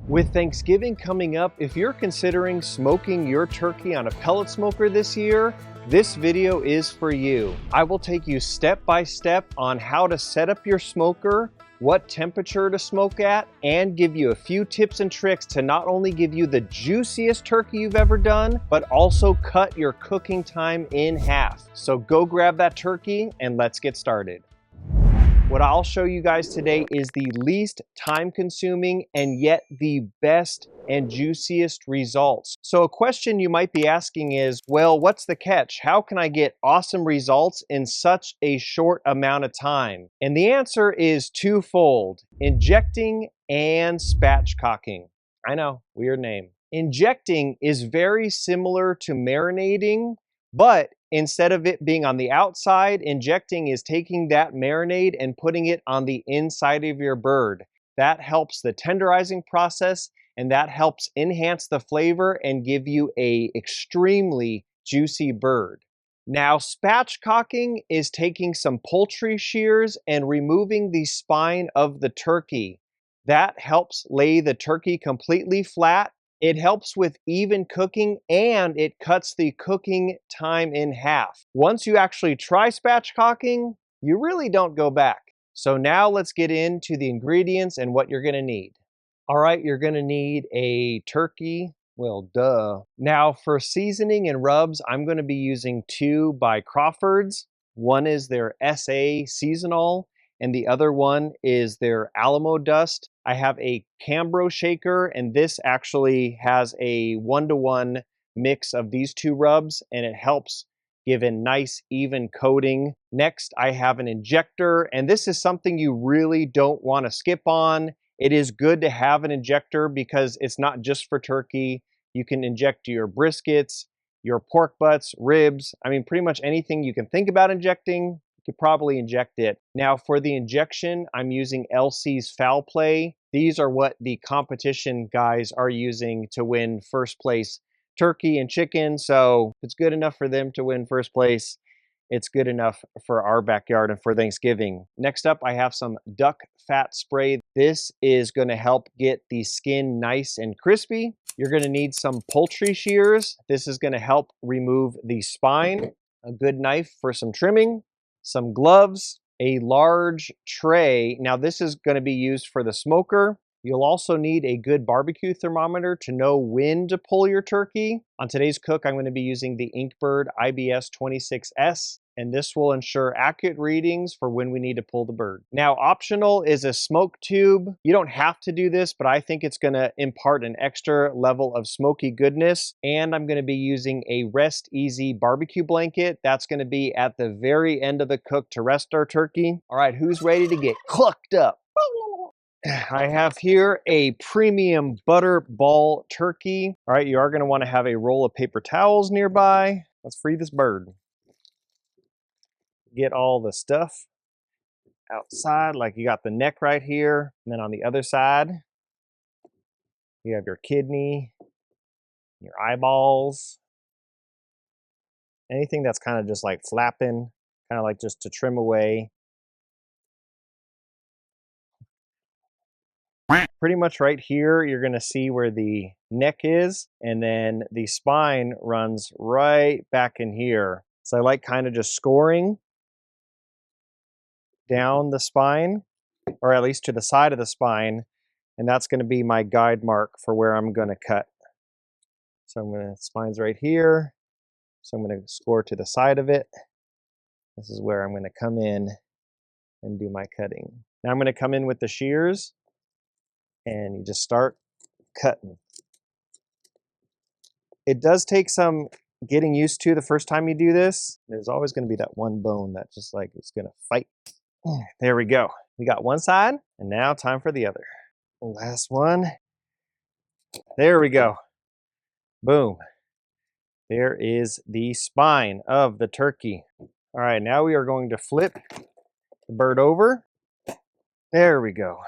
With Thanksgiving coming up, if you're considering smoking your turkey on a pellet smoker this year, this video is for you. I will take you step by step on how to set up your smoker, what temperature to smoke at, and give you a few tips and tricks to not only give you the juiciest turkey you've ever done, but also cut your cooking time in half. So go grab that turkey and let's get started. What I'll show you guys today is the least time-consuming and yet the best and juiciest results. So a question you might be asking is, well, what's the catch? How can I get awesome results in such a short amount of time? And the answer is twofold: injecting and spatchcocking. I know, weird name. Injecting is very similar to marinating, but instead of it being on the outside, injecting is taking that marinade and putting it on the inside of your bird. That helps the tenderizing process, and that helps enhance the flavor and give you a extremely juicy bird. Now, spatchcocking is taking some poultry shears and removing the spine of the turkey. That helps lay the turkey completely flat. It helps with even cooking, and it cuts the cooking time in half. Once you actually try spatchcocking, you really don't go back. So now let's get into the ingredients and what you're gonna need. All right, you're gonna need a turkey. Well, duh. Now for seasoning and rubs, I'm gonna be using two by Crawford's. One is their SA Seasonal, and the other one is their Alamo Dust. I have a Cambro shaker, and this actually has a 1-to-1 mix of these two rubs, and it helps give a nice even coating. Next, I have an injector, and this is something you really don't want to skip on. It is good to have an injector because it's not just for turkey. You can inject your briskets, your pork butts, ribs. I mean, pretty much anything you can think about injecting, you could probably inject it. Now for the injection, I'm using LC's Foul Play. These are what the competition guys are using to win first place turkey and chicken. So if it's good enough for them to win first place, it's good enough for our backyard and for Thanksgiving. Next up, I have some duck fat spray. This is gonna help get the skin nice and crispy. You're gonna need some poultry shears. This is gonna help remove the spine, a good knife for some trimming, some gloves, a large tray. Now this is going to be used for the smoker. You'll also need a good barbecue thermometer to know when to pull your turkey. On today's cook, I'm going to be using the Inkbird IBS 26S, and this will ensure accurate readings for when we need to pull the bird. Now, optional is a smoke tube. You don't have to do this, but I think it's going to impart an extra level of smoky goodness. And I'm going to be using a Rest Easy barbecue blanket. That's going to be at the very end of the cook to rest our turkey. All right, who's ready to get clucked up? I have here a premium butter ball turkey. All right, you are going to want to have a roll of paper towels nearby. Let's free this bird. Get all the stuff outside, like you got the neck right here, and then on the other side, you have your kidney, your eyeballs, anything that's kind of just like flapping, kind of like just to trim away. Pretty much right here, you're gonna see where the neck is, and then the spine runs right back in here. So I like kind of just scoring down the spine, or at least to the side of the spine, and that's gonna be my guide mark for where I'm gonna cut. So spine's right here, so I'm gonna score to the side of it. This is where I'm gonna come in and do my cutting. Now I'm gonna come in with the shears, and you just start cutting. It does take some getting used to the first time you do this. There's always going to be that one bone that just like is going to fight. There we go. We got one side, and now time for the other. Last one. There we go. Boom. There is the spine of the turkey. All right, now we are going to flip the bird over. There we go.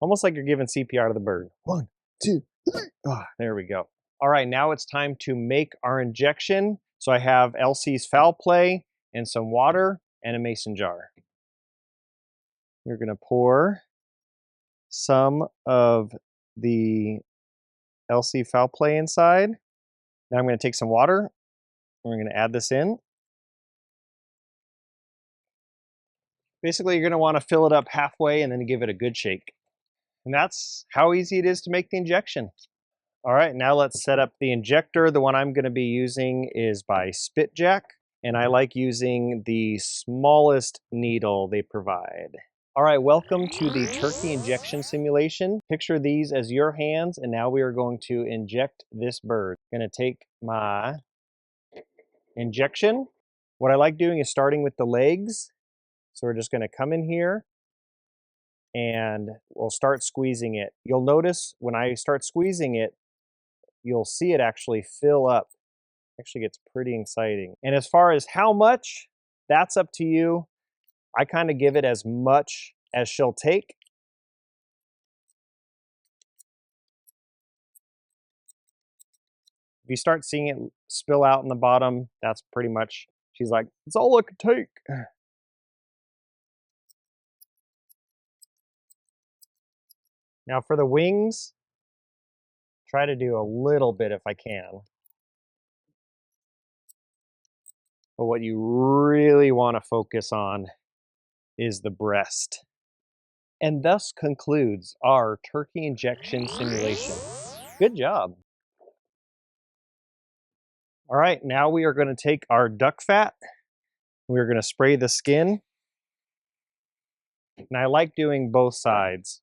Almost like you're giving CPR to the bird. 1, 2, 3. Oh, there we go. All right, now it's time to make our injection. So I have LC's Foul Play and some water and a mason jar. You're gonna pour some of the LC foul play inside. Now I'm going to take some water, and we're going to add this in. Basically, you're going to want to fill it up halfway and then give it a good shake. And that's how easy it is to make the injection. All right, now let's set up the injector. The one I'm going to be using is by Spatchcocking, and I like using the smallest needle they provide. All right, welcome to the turkey injection simulation. Picture these as your hands, and now we are going to inject this bird. I'm going to take my injection. What I like doing is starting with the legs. So we're just going to come in here and we'll start squeezing it. You'll notice when I start squeezing it, you'll see it actually fill up. Actually gets pretty exciting. And as far as how much, that's up to you. I kind of give it as much as she'll take. If you start seeing it spill out in the bottom, that's pretty much, she's like, it's all I could take. Now for the wings, try to do a little bit if I can. But what you really want to focus on is the breast. And thus concludes our turkey injection simulation. Good job. All right, now we are going to take our duck fat. We're going to spray the skin. And I like doing both sides.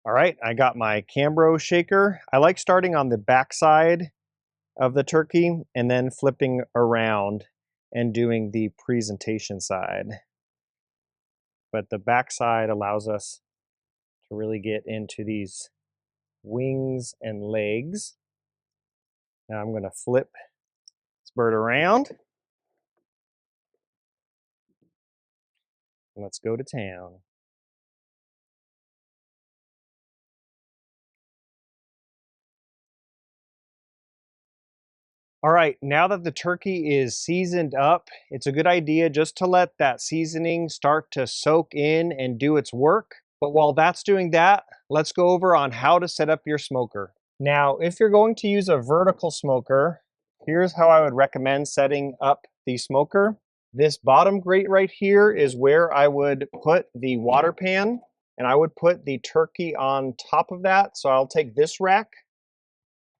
All right, I got my Cambro shaker. I like starting on the back side of the turkey and then flipping around and doing the presentation side. But the back side allows us to really get into these wings and legs. Now I'm going to flip this bird around. Let's go to town. All right, now that the turkey is seasoned up, it's a good idea just to let that seasoning start to soak in and do its work. But while that's doing that, let's go over on how to set up your smoker. Now, if you're going to use a vertical smoker, here's how I would recommend setting up the smoker. This bottom grate right here is where I would put the water pan, and I would put the turkey on top of that. So I'll take this rack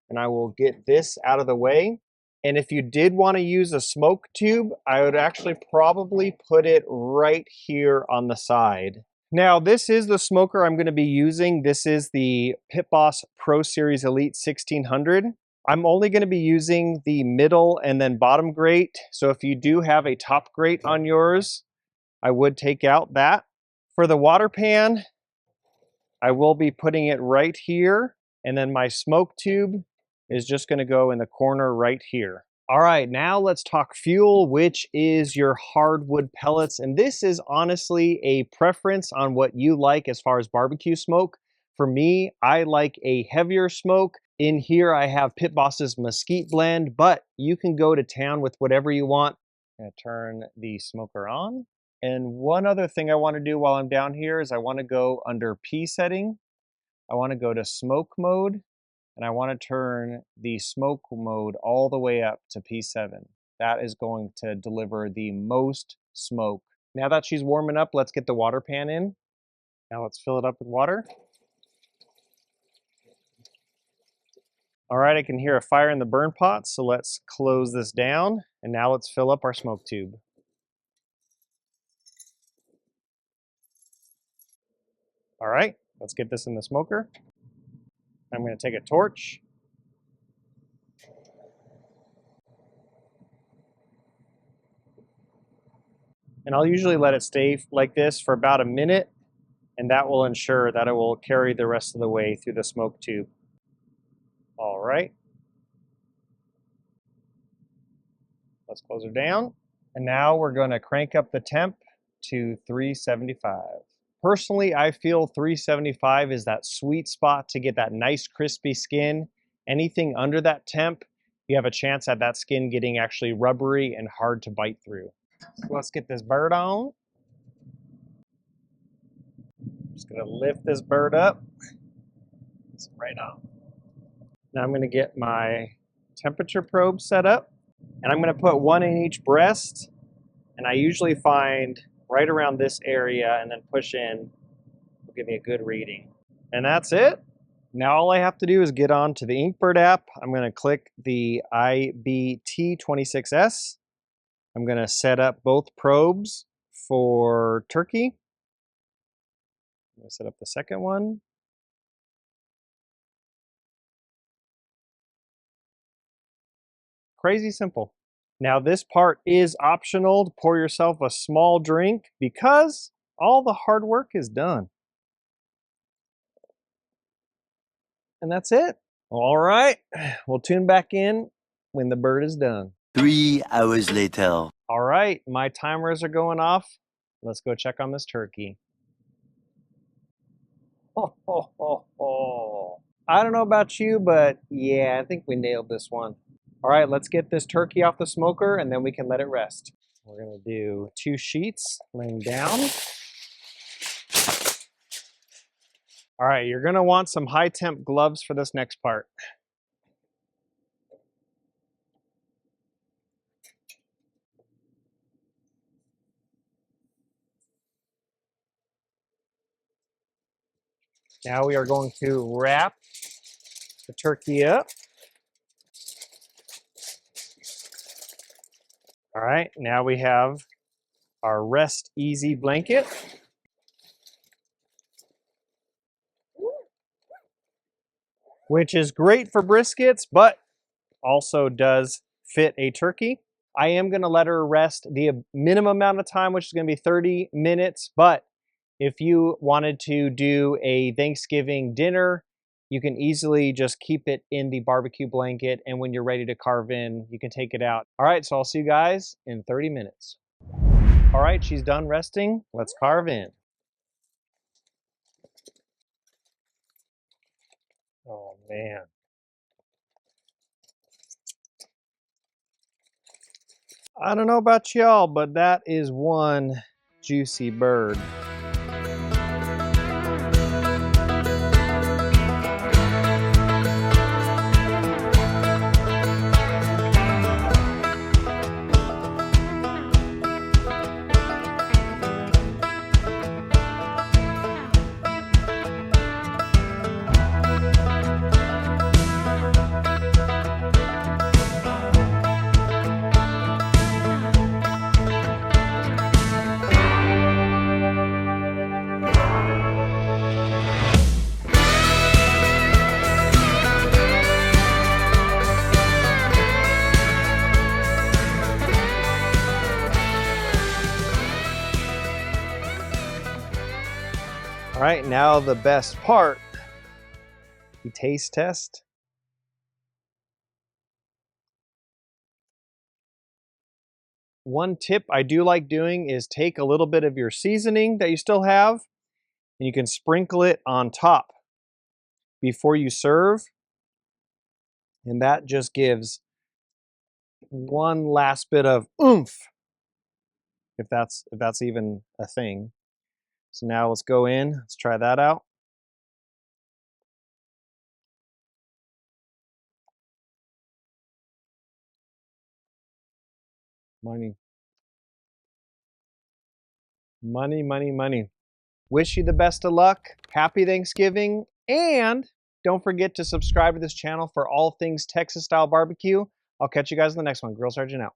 and I will get this out of the way. And if you did want to use a smoke tube, I would actually probably put it right here on the side. Now, this is the smoker I'm going to be using. This is the Pit Boss Pro Series Elite 1600. I'm only going to be using the middle and then bottom grate. So if you do have a top grate on yours, I would take out that. For the water pan, I will be putting it right here. And then my smoke tube is just going to go in the corner right here. All right, now let's talk fuel, which is your hardwood pellets. And this is honestly a preference on what you like as far as barbecue smoke. For me, I like a heavier smoke. In here, I have Pit Boss's Mesquite Blend, but you can go to town with whatever you want. I'm gonna turn the smoker on. And one other thing I want to do while I'm down here is I want to go under P setting. I want to go to smoke mode. And I want to turn the smoke mode all the way up to P7. That is going to deliver the most smoke. Now that she's warming up, let's get the water pan in. Now let's fill it up with water. All right, I can hear a fire in the burn pot, so let's close this down. And now let's fill up our smoke tube. All right, let's get this in the smoker. I'm going to take a torch. And I'll usually let it stay like this for about a minute, and that will ensure that it will carry the rest of the way through the smoke tube. All right. Let's close her down. And now we're going to crank up the temp to 375. Personally, I feel 375 is that sweet spot to get that nice crispy skin. Anything under that temp, you have a chance at that skin getting actually rubbery and hard to bite through. So let's get this bird on. Just gonna lift this bird up. It's right on. Now I'm gonna get my temperature probe set up, and I'm gonna put one in each breast, and I usually find right around this area and then push in will give me a good reading. And that's it. Now all I have to do is get on to the Inkbird app. I'm going to click the IBT26S. I'm going to set up both probes for turkey. I'm going to set up the second one. Crazy simple. Now this part is optional to pour yourself a small drink because all the hard work is done. And that's it. All right, we'll tune back in when the bird is done. 3 hours later. All right, my timers are going off. Let's go check on this turkey. Ho, ho, ho, ho. I don't know about you, but yeah, I think we nailed this one. All right, let's get this turkey off the smoker and then we can let it rest. We're gonna do 2 sheets laying down. All right, you're gonna want some high temp gloves for this next part. Now we are going to wrap the turkey up. All right, now we have our Rest Easy blanket. Which is great for briskets, but also does fit a turkey. I am gonna let her rest the minimum amount of time, which is gonna be 30 minutes, but if you wanted to do a Thanksgiving dinner, you can easily just keep it in the barbecue blanket, and when you're ready to carve in, you can take it out. All right, so I'll see you guys in 30 minutes. All right, she's done resting. Let's carve in. Oh, man. I don't know about y'all, but that is one juicy bird. All right, now the best part, the taste test. One tip I do like doing is take a little bit of your seasoning that you still have, and you can sprinkle it on top before you serve. And that just gives one last bit of oomph, if that's even a thing. So now let's go in, let's try that out. Money. Money, money, money. Wish you the best of luck. Happy Thanksgiving. And don't forget to subscribe to this channel for all things Texas style barbecue. I'll catch you guys in the next one. Grill Sergeant out.